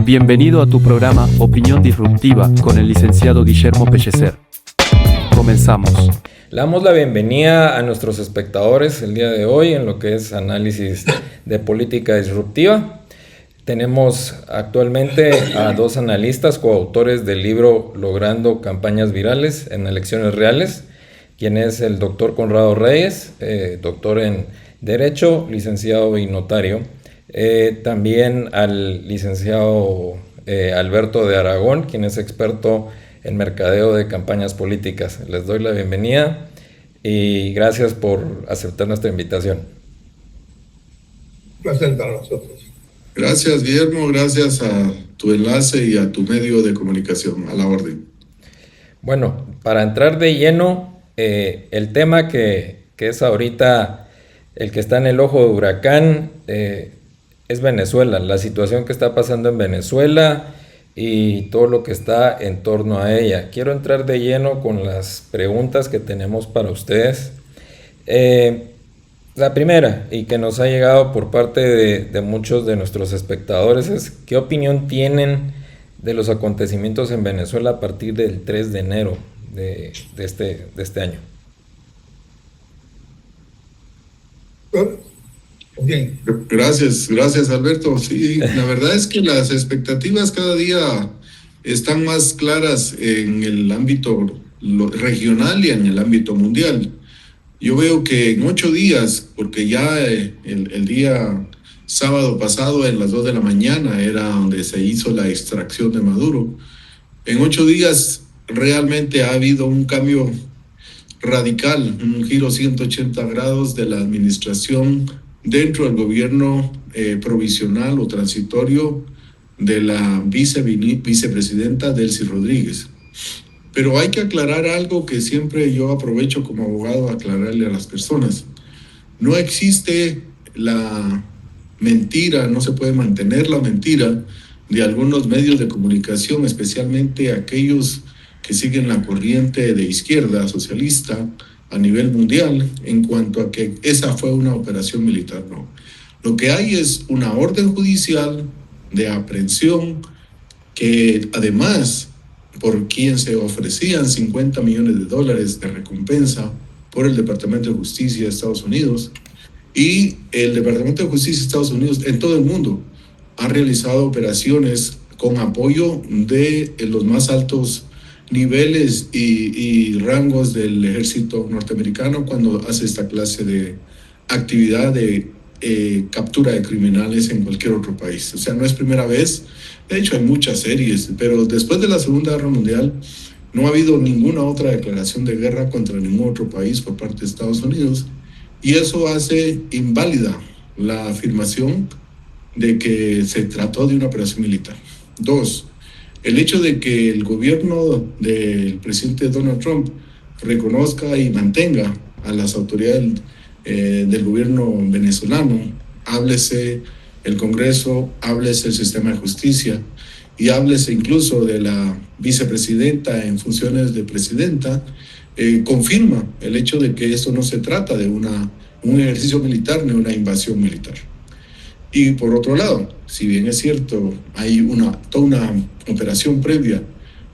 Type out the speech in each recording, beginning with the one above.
Bienvenido a tu programa Opinión Disruptiva con el licenciado Guillermo Pellecer. Comenzamos. Le damos la bienvenida a nuestros espectadores el día de hoy en lo que es análisis de política disruptiva. Tenemos actualmente a dos analistas coautores del libro Logrando Campañas Virales en Elecciones Reales, quien es el doctor Conrado Reyes, doctor en Derecho, licenciado y notario. También al licenciado Alberto de Aragón, quien es experto en mercadeo de campañas políticas. Les doy la bienvenida y gracias por aceptar nuestra invitación. Un placer para nosotros. Gracias, Guillermo, gracias a tu enlace y a tu medio de comunicación, a la orden. Bueno, para entrar de lleno, el tema que es ahorita el que está en el ojo de huracán es Venezuela, la situación que está pasando en Venezuela y todo lo que está en torno a ella. Quiero entrar de lleno con las preguntas que tenemos para ustedes. La primera, y que nos ha llegado por parte de muchos de nuestros espectadores, es ¿qué opinión tienen de los acontecimientos en Venezuela a partir del 3 de enero de este año? Bien. Gracias Alberto. Sí, la verdad es que las expectativas cada día están más claras en el ámbito regional y en el ámbito mundial. Yo veo que en 8 días, porque ya el día sábado pasado en las 2 de la mañana era donde se hizo la extracción de Maduro, en 8 días realmente ha habido un cambio radical, un giro 180 grados de la administración dentro del gobierno provisional o transitorio de la vicepresidenta Delcy Rodríguez. Pero hay que aclarar algo que siempre yo aprovecho como abogado a aclararle a las personas. No existe la mentira, no se puede mantener la mentira de algunos medios de comunicación, especialmente aquellos que siguen la corriente de izquierda socialista a nivel mundial en cuanto a que esa fue una operación militar. No. Lo que hay es una orden judicial de aprehensión que además por quien se ofrecían $50 millones de recompensa por el Departamento de Justicia de Estados Unidos, y el Departamento de Justicia de Estados Unidos en todo el mundo ha realizado operaciones con apoyo de los más altos niveles y rangos del ejército norteamericano cuando hace esta clase de actividad de captura de criminales en cualquier otro país. O sea, no es primera vez. De hecho, hay muchas series, pero después de la Segunda Guerra Mundial no ha habido ninguna otra declaración de guerra contra ningún otro país por parte de Estados Unidos, y eso hace inválida la afirmación de que se trató de una operación militar. 2. El hecho de que el gobierno del presidente Donald Trump reconozca y mantenga a las autoridades del gobierno venezolano, háblese el Congreso, háblese el sistema de justicia y háblese incluso de la vicepresidenta en funciones de presidenta, confirma el hecho de que esto no se trata de un ejercicio militar ni una invasión militar. Y por otro lado, si bien es cierto, hay toda una operación previa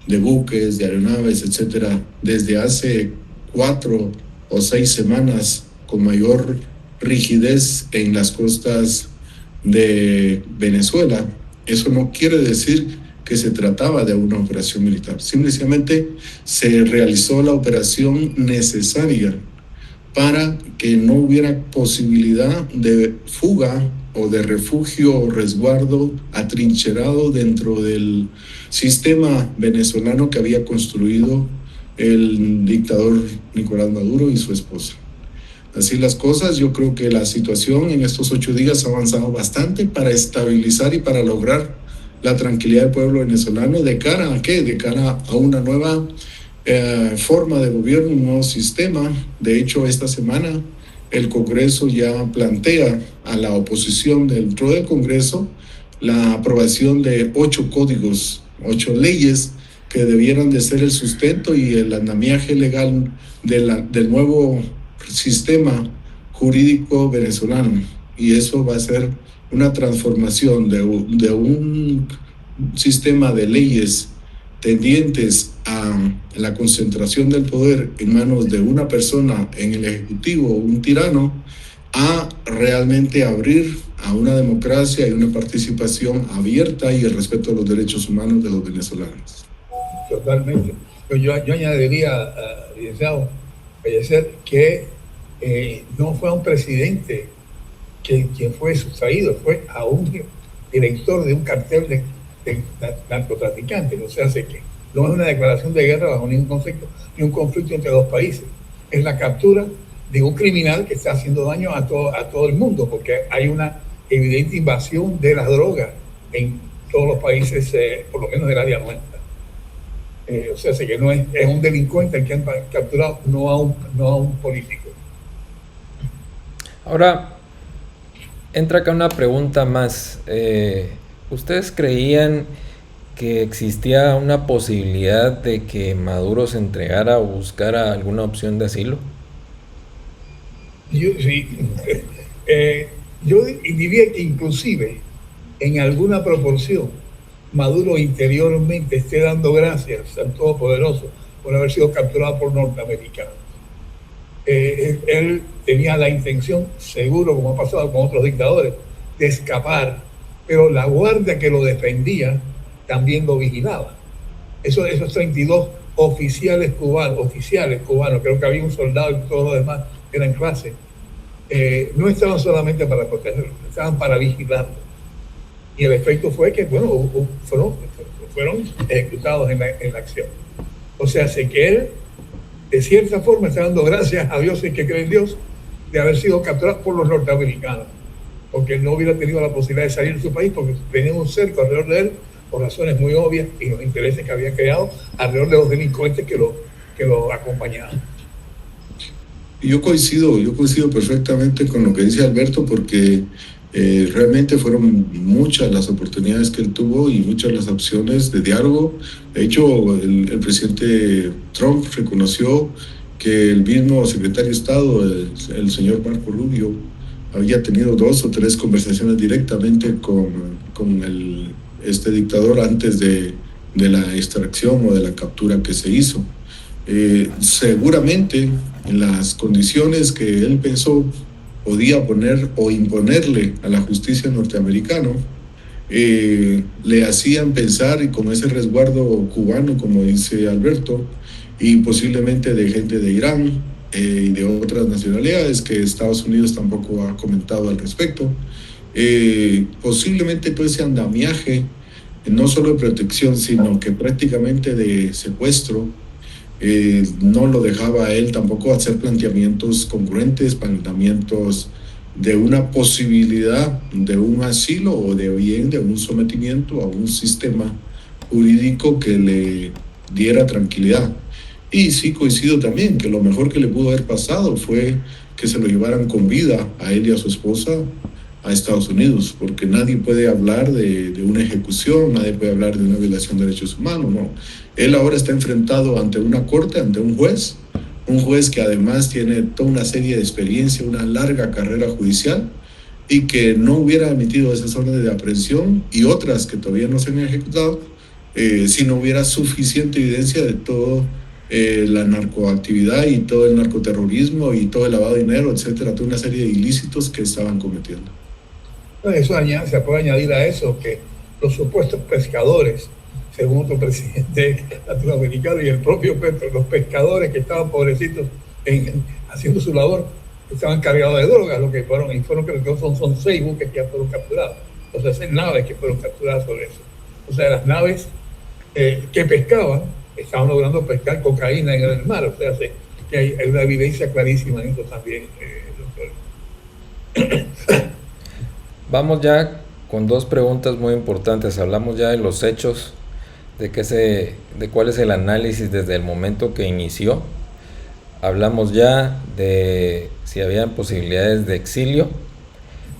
de buques, de aeronaves, etcétera, desde hace 4 o 6 semanas con mayor rigidez en las costas de Venezuela, eso no quiere decir que se trataba de una operación militar. Simplemente se realizó la operación necesaria para que no hubiera posibilidad de fuga o de refugio o resguardo atrincherado dentro del sistema venezolano que había construido el dictador Nicolás Maduro y su esposa. Así las cosas, yo creo que la situación en estos 8 días ha avanzado bastante para estabilizar y para lograr la tranquilidad del pueblo venezolano. ¿De cara a qué? De cara a una nueva forma de gobierno, un nuevo sistema. De hecho, esta semana el Congreso ya plantea a la oposición dentro del Congreso la aprobación de 8 códigos, 8 leyes que debieran de ser el sustento y el andamiaje legal del nuevo sistema jurídico venezolano. Y eso va a ser una transformación de un sistema de leyes tendientes a la concentración del poder en manos de una persona en el Ejecutivo, un tirano, a realmente abrir a una democracia y una participación abierta y el respeto a los derechos humanos de los venezolanos. Totalmente. Yo añadiría, licenciado Pellecer, que no fue a un presidente quien fue sustraído, fue a un director de un cartel de narcotraficantes. O sea, que no es una declaración de guerra bajo ningún concepto, ni un conflicto entre dos países. Es la captura de un criminal que está haciendo daño a todo el mundo, porque hay una evidente invasión de las drogas en todos los países, por lo menos del área nuestra. O sea, que no es un delincuente el que han capturado, no a un político. Ahora, entra acá una pregunta más. ¿Ustedes creían que existía una posibilidad de que Maduro se entregara o buscara alguna opción de asilo? Sí. Yo diría que inclusive en alguna proporción Maduro interiormente esté dando gracias al Todopoderoso por haber sido capturado por norteamericanos. Él tenía la intención, seguro como ha pasado con otros dictadores, de escapar, pero la guardia que lo defendía también lo vigilaba. Esos 32 oficiales cubanos, creo que había un soldado y todo lo demás era en clase, no estaban solamente para protegerlo, estaban para vigilarlo. Y el efecto fue que, bueno, fueron ejecutados en la acción. O sea, sé que él, de cierta forma, está dando gracias a Dios, el que cree en Dios, de haber sido capturado por los norteamericanos, porque él no hubiera tenido la posibilidad de salir de su país, porque tenía un cerco alrededor de él, por razones muy obvias, y los intereses que había creado alrededor de los delincuentes que lo acompañaban. Yo coincido perfectamente con lo que dice Alberto, porque realmente fueron muchas las oportunidades que él tuvo y muchas las opciones de diálogo. De hecho, el presidente Trump reconoció que el mismo secretario de Estado, el señor Marco Rubio, había tenido 2 o 3 conversaciones directamente con este dictador antes de la extracción o de la captura que se hizo. Seguramente en las condiciones que él pensó podía poner o imponerle a la justicia norteamericana, le hacían pensar, y con ese resguardo cubano, como dice Alberto, y posiblemente de gente de Irán y de otras nacionalidades que Estados Unidos tampoco ha comentado al respecto, posiblemente todo ese andamiaje, no solo de protección, sino que prácticamente de secuestro, no lo dejaba a él tampoco hacer planteamientos congruentes, planteamientos de una posibilidad de un asilo o de bien de un sometimiento a un sistema jurídico que le diera tranquilidad. Y sí coincido también que lo mejor que le pudo haber pasado fue que se lo llevaran con vida a él y a su esposa a Estados Unidos, porque nadie puede hablar de una ejecución, nadie puede hablar de una violación de derechos humanos, no. Él ahora está enfrentado ante una corte, ante un juez que además tiene toda una serie de experiencia, una larga carrera judicial, y que no hubiera emitido esas órdenes de aprehensión y otras que todavía no se han ejecutado, si no hubiera suficiente evidencia de todo la narcoactividad y todo el narcoterrorismo y todo el lavado de dinero, etcétera, toda una serie de ilícitos que estaban cometiendo. Eso se puede añadir a eso que los supuestos pescadores, según otro presidente latinoamericano, y el propio Petro, los pescadores que estaban pobrecitos haciendo su labor, estaban cargados de drogas, lo que fueron creo que son 6 buques que ya fueron capturados, o sea, 6 naves que fueron capturadas sobre eso. O sea, las naves que pescaban estaban logrando pescar cocaína en el mar, o sea, que hay una evidencia clarísima en eso también, doctor. Vamos ya con 2 preguntas muy importantes. Hablamos ya de los hechos, de cuál es el análisis desde el momento que inició. Hablamos ya de si habían posibilidades de exilio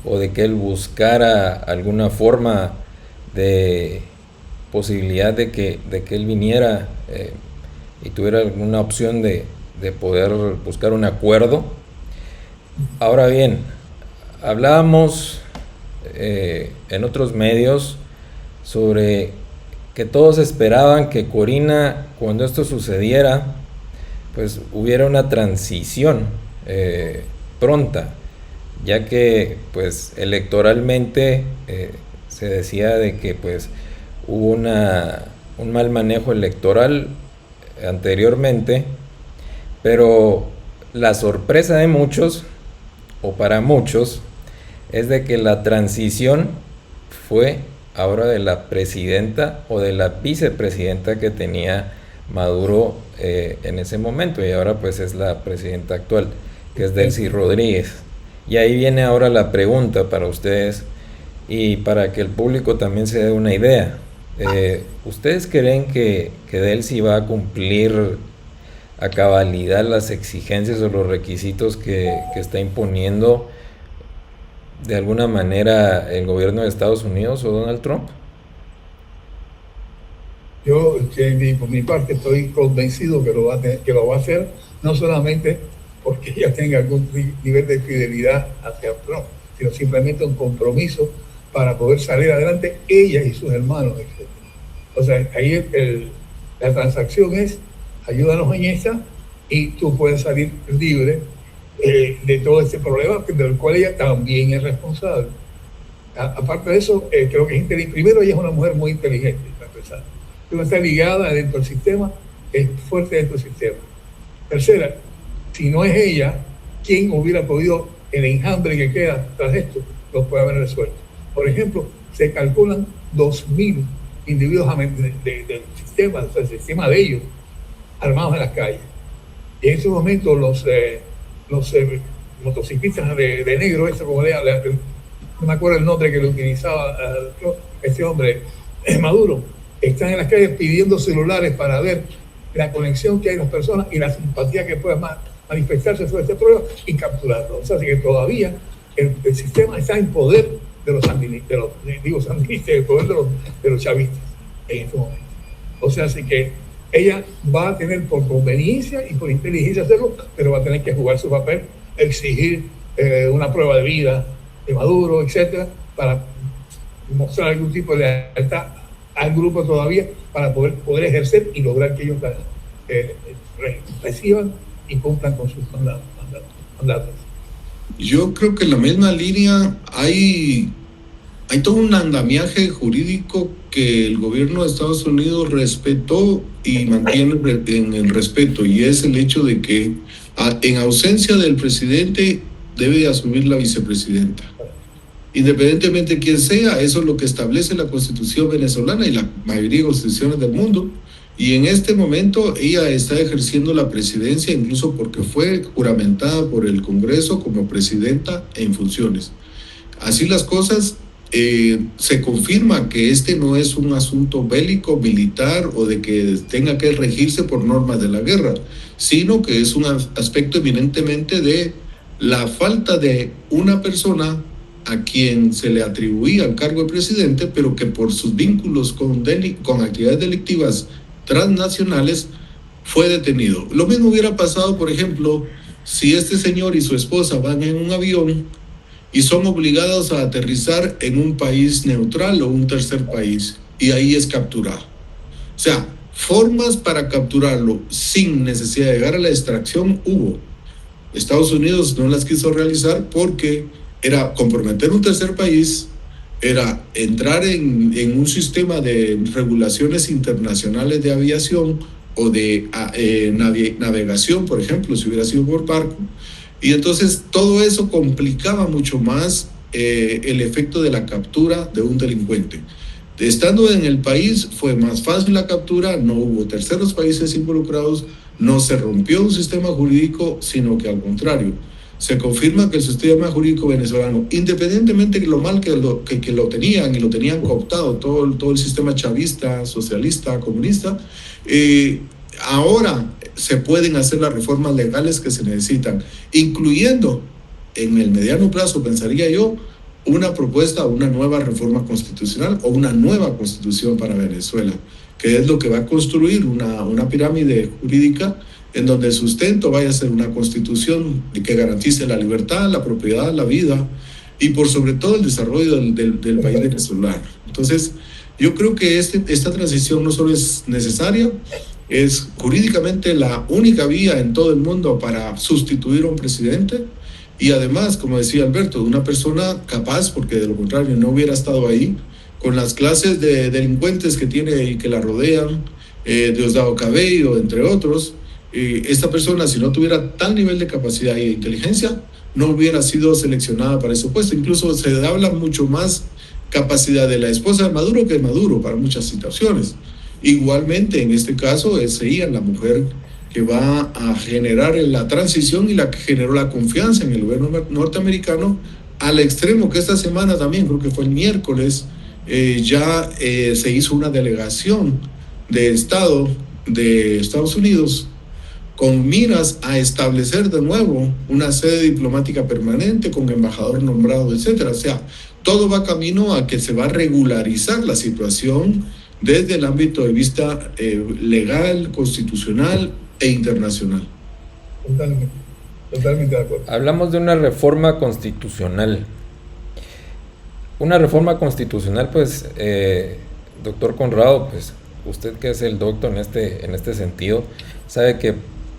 o de que él buscara alguna forma de posibilidad de que él viniera y tuviera alguna opción de poder buscar un acuerdo. Ahora bien, hablábamos en otros medios sobre que todos esperaban que Corina, cuando esto sucediera, pues hubiera una transición pronta, ya que pues electoralmente se decía de que pues hubo un mal manejo electoral anteriormente, pero la sorpresa de muchos, o para muchos, es de que la transición fue ahora de la presidenta o de la vicepresidenta que tenía Maduro en ese momento, y ahora pues es la presidenta actual, que es Delcy Rodríguez. Y ahí viene ahora la pregunta para ustedes y para que el público también se dé una idea. ¿Ustedes creen que Delcy va a cumplir a cabalidad las exigencias o los requisitos que está imponiendo de alguna manera el gobierno de Estados Unidos o Donald Trump? Yo, por mi parte, estoy convencido que lo va a hacer, no solamente porque ella tenga algún nivel de fidelidad hacia Trump, sino simplemente un compromiso para poder salir adelante ella y sus hermanos, etc. O sea, ahí la transacción es: ayúdanos en esa y tú puedes salir libre de todo este problema del cual ella también es responsable. Aparte de eso, creo que es inteligente. Primero, ella es una mujer muy inteligente, para empezar. Está ligada dentro del sistema, es fuerte dentro del sistema. Tercera, si no es ella, ¿quién hubiera podido, el enjambre que queda tras esto, lo puede haber resuelto? Por ejemplo, se calculan 2.000 individuos del sistema, o sea, el sistema de ellos, armados en las calles. Y en ese momento los motociclistas de negro, eso como no me acuerdo el nombre que le utilizaba este hombre, Maduro, están en las calles pidiendo celulares para ver la conexión que hay en las personas y la simpatía que pueda manifestarse sobre este problema y capturarlo. O sea, que todavía el sistema está en poder de los sandinistas, en poder de los chavistas en este momento. O sea, así que ella va a tener por conveniencia y por inteligencia hacerlo, pero va a tener que jugar su papel, exigir una prueba de vida de Maduro, etcétera, para mostrar algún tipo de lealtad al grupo todavía, para poder ejercer y lograr que ellos reciban y cumplan con sus mandatos. Yo creo que en la misma línea hay todo un andamiaje jurídico que el gobierno de Estados Unidos respetó y mantiene en el respeto, y es el hecho de que en ausencia del presidente debe asumir la vicepresidenta. Independientemente de quién sea, eso es lo que establece la Constitución venezolana y la mayoría de constituciones del mundo. Y en este momento ella está ejerciendo la presidencia, incluso porque fue juramentada por el Congreso como presidenta en funciones. Así las cosas, se confirma que este no es un asunto bélico, militar o de que tenga que regirse por normas de la guerra, sino que es un aspecto eminentemente de la falta de una persona a quien se le atribuía el cargo de presidente, pero que por sus vínculos con actividades delictivas transnacionales fue detenido. Lo mismo hubiera pasado, por ejemplo, si este señor y su esposa van en un avión y son obligados a aterrizar en un país neutral o un tercer país, y ahí es capturado. O sea, formas para capturarlo sin necesidad de llegar a la extracción hubo. Estados Unidos no las quiso realizar porque era comprometer un tercer país, era entrar en un sistema de regulaciones internacionales de aviación o de navegación, por ejemplo, si hubiera sido por barco. Y entonces todo eso complicaba mucho más el efecto de la captura de un delincuente. Estando en el país fue más fácil la captura, no hubo terceros países involucrados, no se rompió un sistema jurídico, sino que al contrario, se confirma que el sistema jurídico venezolano, independientemente de lo mal que lo tenían, y lo tenían cooptado todo el sistema chavista, socialista, comunista, ahora se pueden hacer las reformas legales que se necesitan, incluyendo en el mediano plazo, pensaría yo, una propuesta, una nueva reforma constitucional o una nueva constitución para Venezuela, que es lo que va a construir una pirámide jurídica en donde el sustento vaya a ser una constitución que garantice la libertad, la propiedad, la vida y por sobre todo el desarrollo del país venezolano. Entonces, Yo creo que esta transición no solo es necesaria, es jurídicamente la única vía en todo el mundo para sustituir a un presidente, y además, como decía Alberto, una persona capaz, porque de lo contrario no hubiera estado ahí, con las clases de delincuentes que tiene y que la rodean, Diosdado Cabello, entre otros. Esta persona, si no tuviera tal nivel de capacidad e inteligencia, no hubiera sido seleccionada para ese puesto. Incluso se habla mucho más capacidad de la esposa de Maduro que de Maduro para muchas situaciones. Igualmente, en este caso, es ella la mujer que va a generar la transición y la que generó la confianza en el gobierno norteamericano, al extremo que esta semana también, creo que fue el miércoles, se hizo una delegación de Estado de Estados Unidos con miras a establecer de nuevo una sede diplomática permanente con embajador nombrado, etcétera. O sea, todo va camino a que se va a regularizar la situación desde el ámbito de vista legal, constitucional e internacional. Totalmente de acuerdo. Hablamos de una reforma constitucional. Una reforma constitucional, pues, doctor Conrado, pues, usted que es el doctor en este sentido, sabe que,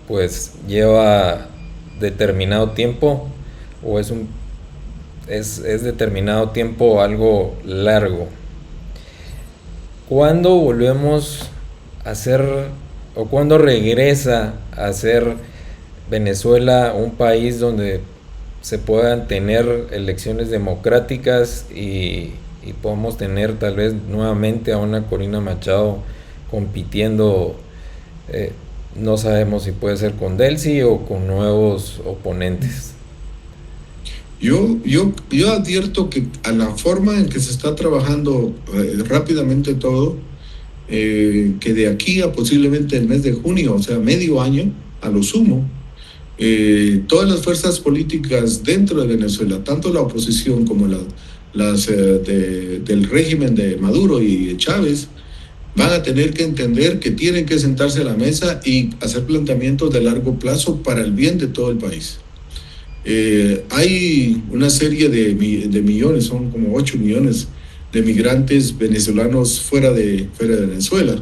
pues, lleva determinado tiempo, o es determinado tiempo algo largo. ¿Cuándo volvemos a ser, o cuándo regresa a ser Venezuela un país donde se puedan tener elecciones democráticas y podemos tener tal vez nuevamente a una Corina Machado compitiendo? No sabemos si puede ser con Delcy o con nuevos oponentes. Yo advierto que a la forma en que se está trabajando rápidamente todo, que de aquí a posiblemente el mes de junio, o sea, medio año, a lo sumo, todas las fuerzas políticas dentro de Venezuela, tanto la oposición como las del régimen de Maduro y de Chávez, van a tener que entender que tienen que sentarse a la mesa y hacer planteamientos de largo plazo para el bien de todo el país. Hay una serie de millones, son como 8 millones de migrantes venezolanos fuera de Venezuela.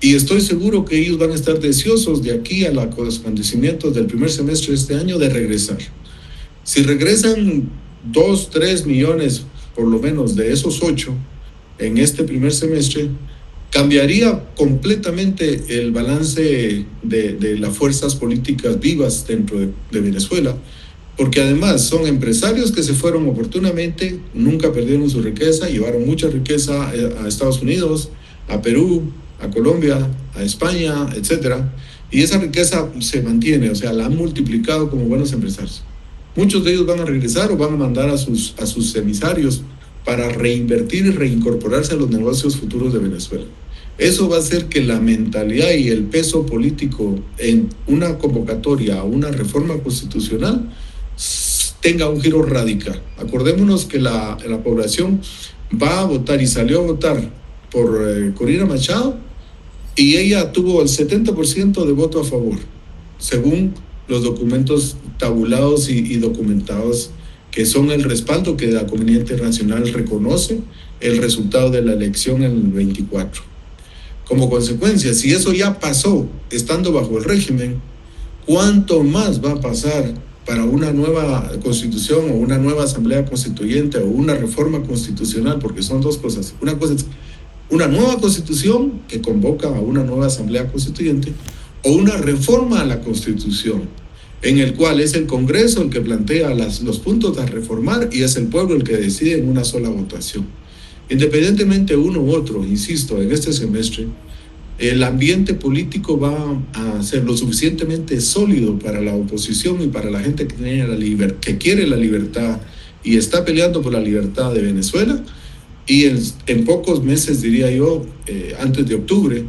Y estoy seguro que ellos van a estar deseosos de aquí a los acontecimientos del primer semestre de este año de regresar. Si regresan 2, 3 millones, por lo menos de esos 8, en este primer semestre, cambiaría completamente el balance de las fuerzas políticas vivas dentro de Venezuela, porque además son empresarios que se fueron oportunamente, nunca perdieron su riqueza, llevaron mucha riqueza a Estados Unidos, a Perú, a Colombia, a España, etcétera, y esa riqueza se mantiene, o sea, la han multiplicado como buenos empresarios. Muchos de ellos van a regresar o van a mandar a sus emisarios para reinvertir y reincorporarse a los negocios futuros de Venezuela. Eso va a hacer que la mentalidad y el peso político en una convocatoria a una reforma constitucional tenga un giro radical. Acordémonos que la población va a votar y salió a votar por Corina Machado, y ella tuvo el 70% de voto a favor, según los documentos tabulados y documentados, que son el respaldo que la comunidad internacional reconoce el resultado de la elección en el 24. Como consecuencia, si eso ya pasó estando bajo el régimen, ¿cuánto más va a pasar para una nueva constitución o una nueva asamblea constituyente o una reforma constitucional? Porque son dos cosas. Una cosa es una nueva constitución que convoca a una nueva asamblea constituyente, o una reforma a la constitución, en el cual es el Congreso el que plantea los puntos a reformar y es el pueblo el que decide en una sola votación. Independientemente uno u otro, insisto, en este semestre, el ambiente político va a ser lo suficientemente sólido para la oposición y para la gente que quiere la libertad y está peleando por la libertad de Venezuela. Y en pocos meses, diría yo, antes de octubre,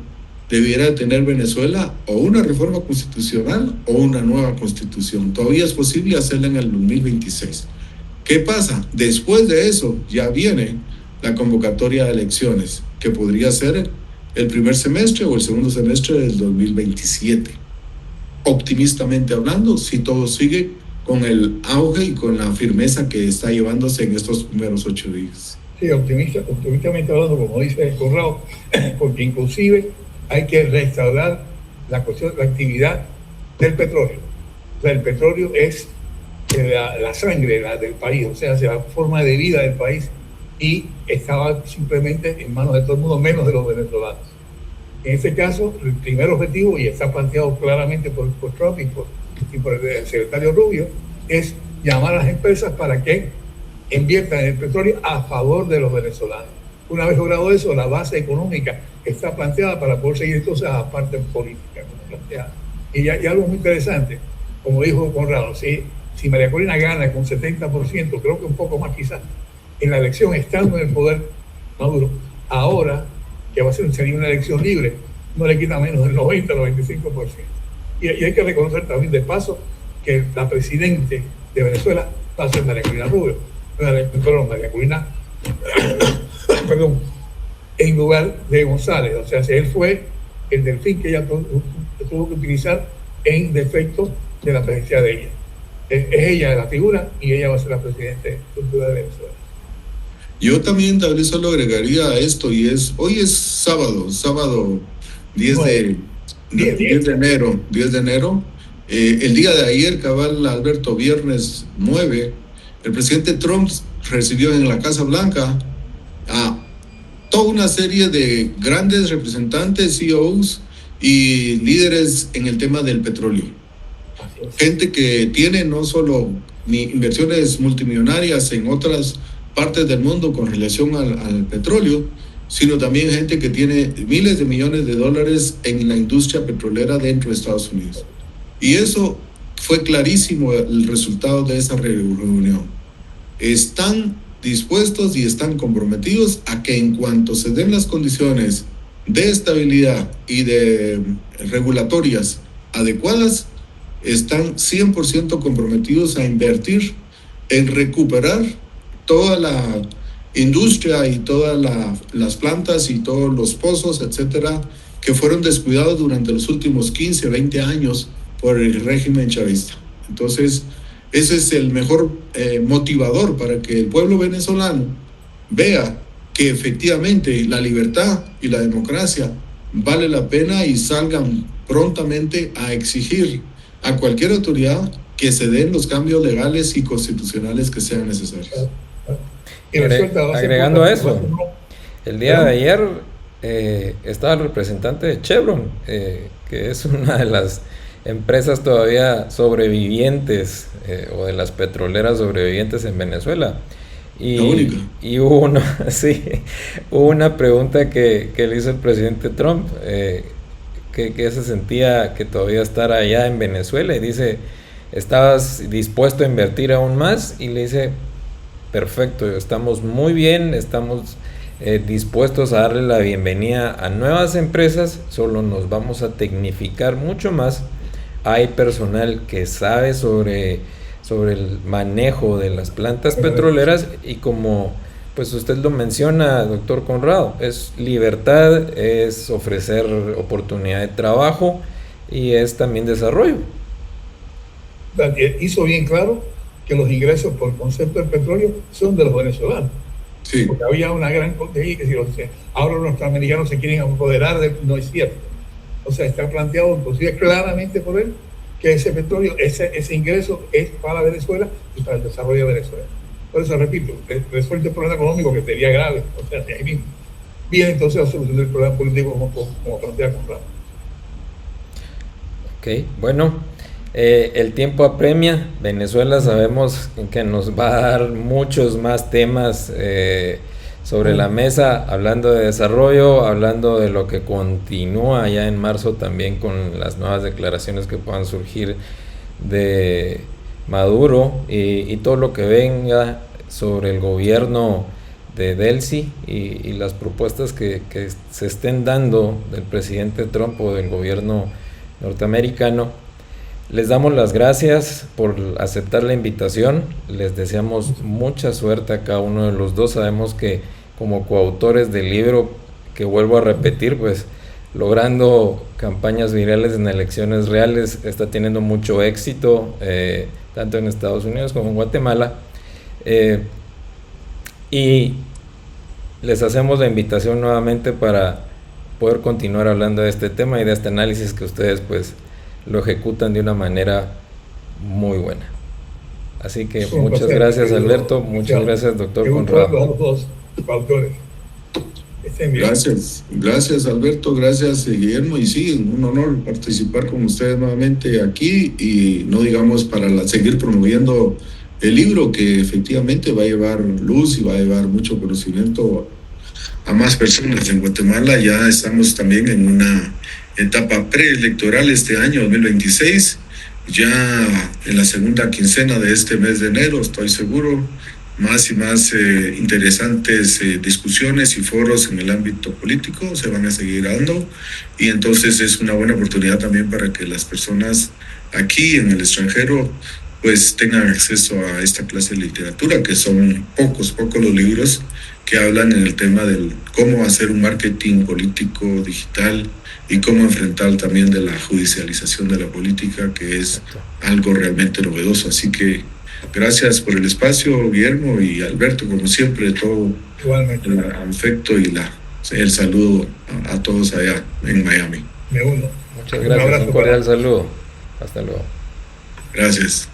debiera tener Venezuela o una reforma constitucional o una nueva constitución. Todavía es posible hacerla en el 2026. ¿Qué pasa? Después de eso ya viene la convocatoria de elecciones, que podría ser el primer semestre o el segundo semestre del 2027. Optimistamente hablando, si todo sigue con el auge y con la firmeza que está llevándose en estos primeros 8 días. Sí, optimistamente hablando, como dice Conrado, porque inclusive hay que restaurar la actividad del petróleo. O sea, el petróleo es la sangre del país, o sea, la forma de vida del país, y estaba simplemente en manos de todo el mundo, menos de los venezolanos. En este caso, el primer objetivo, y está planteado claramente por Trump y por el secretario Rubio, es llamar a las empresas para que inviertan en el petróleo a favor de los venezolanos. Una vez logrado eso, la base económica está planteada para poder seguir entonces a la parte política planteada. Y algo muy interesante, como dijo Conrado, si María Corina gana con 70%, creo que un poco más quizás, en la elección estando en el poder Maduro, ahora que sería una elección libre, no le quita menos del 90 o 95%. Y hay que reconocer también de paso que la presidente de Venezuela va a ser María Corina Rubio, María Corina, en lugar de González. O sea, él fue el delfín que ella tuvo que utilizar en defecto de la presidencia de ella. Es ella la figura y ella va a ser la presidenta de Venezuela. Yo también tal vez solo agregaría a esto, y hoy es sábado 10 de enero. El día de ayer, cabal, Alberto, viernes 9, el presidente Trump recibió en la Casa Blanca a toda una serie de grandes representantes, CEOs y líderes en el tema del petróleo. Gente que tiene no solo inversiones multimillonarias en otras partes del mundo con relación al petróleo, sino también gente que tiene miles de millones de dólares en la industria petrolera dentro de Estados Unidos. Y eso fue clarísimo el resultado de esa reunión. Están dispuestos y están comprometidos a que en cuanto se den las condiciones de estabilidad y de regulatorias adecuadas, están 100% comprometidos a invertir en recuperar toda la industria y todas las plantas y todos los pozos, etcétera, que fueron descuidados durante los últimos 15, 20 años por el régimen chavista. Entonces, ese es el mejor motivador para que el pueblo venezolano vea que efectivamente la libertad y la democracia vale la pena y salgan prontamente a exigir a cualquier autoridad que se den los cambios legales y constitucionales que sean necesarios. Agregando a eso, el día de ayer estaba el representante de Chevron, que es una de las empresas todavía sobrevivientes o de las petroleras sobrevivientes en Venezuela. Y hubo una pregunta que le hizo el presidente Trump, que se sentía que todavía estar allá en Venezuela, y dice, ¿estabas dispuesto a invertir aún más? Y le dice, perfecto, estamos muy bien, estamos dispuestos a darle la bienvenida a nuevas empresas, solo nos vamos a tecnificar mucho más. Hay personal que sabe sobre el manejo de las plantas petroleras, y como pues usted lo menciona, doctor Conrado, es libertad, es ofrecer oportunidad de trabajo y es también desarrollo. Hizo bien claro que los ingresos por concepto del petróleo son de los venezolanos. Sí. Porque había una gran ahora los norteamericanos se quieren apoderar no es cierto. O sea, está planteado inclusive claramente por él que ese petróleo, ese ingreso es para Venezuela y para el desarrollo de Venezuela. Por eso repito, resuelve el problema económico que sería grave, o sea, ahí mismo. Bien, entonces la solución del problema político como plantea Conrado. Ok, bueno, el tiempo apremia. Venezuela sabemos que nos va a dar muchos más temas sobre la mesa, hablando de desarrollo, hablando de lo que continúa ya en marzo también con las nuevas declaraciones que puedan surgir de Maduro y todo lo que venga sobre el gobierno de Delcy y las propuestas que se estén dando del presidente Trump o del gobierno norteamericano. Les damos las gracias por aceptar la invitación, les deseamos mucha suerte a cada uno de los dos. Sabemos que como coautores del libro, que vuelvo a repetir, pues logrando campañas virales en elecciones reales, está teniendo mucho éxito, tanto en Estados Unidos como en Guatemala, y les hacemos la invitación nuevamente para poder continuar hablando de este tema y de este análisis que ustedes pues lo ejecutan de una manera muy buena. Así que muchas gracias, Alberto, muchas gracias, doctor Conrado. A los dos autores. Gracias Alberto, gracias Guillermo, y sí, un honor participar con ustedes nuevamente aquí, y no digamos para seguir promoviendo el libro, que efectivamente va a llevar luz y va a llevar mucho conocimiento a más personas. En Guatemala ya estamos también en una etapa preelectoral este año 2026, ya en la segunda quincena de este mes de enero, estoy seguro, más y más interesantes discusiones y foros en el ámbito político se van a seguir dando, y entonces es una buena oportunidad también para que las personas aquí en el extranjero pues tengan acceso a esta clase de literatura, que son pocos los libros que hablan en el tema del cómo hacer un marketing político digital y cómo enfrentar también de la judicialización de la política, que es algo realmente novedoso. Así que gracias por el espacio, Guillermo, y Alberto, como siempre, todo el afecto y el saludo a todos allá en Miami. Me uno. Muchas gracias, un cordial saludo. Hasta luego. Gracias.